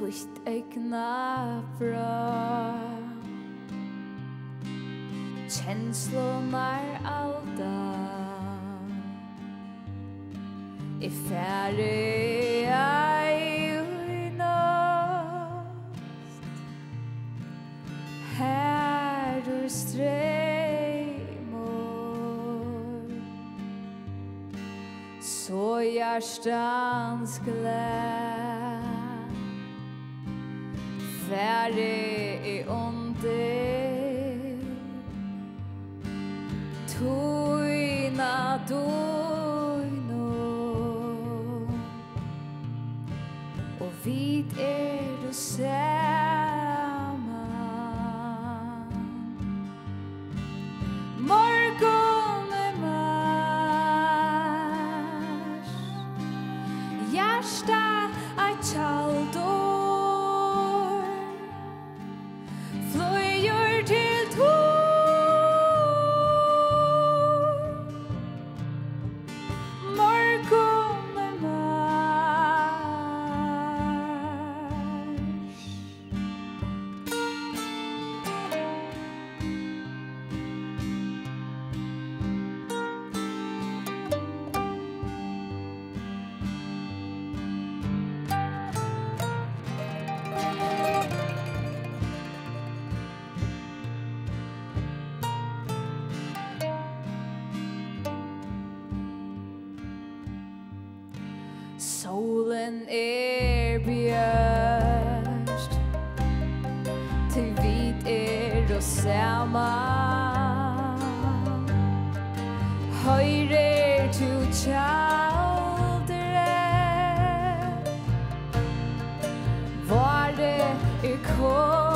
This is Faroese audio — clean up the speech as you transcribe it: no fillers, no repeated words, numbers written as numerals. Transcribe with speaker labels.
Speaker 1: Tvitt egna bra Kjenslonar alda I færre ei uinast Her ur streymor Så hjärstans glad Færre I ånder Tuina duino Og vid du saman Morgun mars Hjärsta ei tjaldor Fløyer til Morgun mars Solen bjørst Til vid og saman Høyrer tu tjaldre Vare kom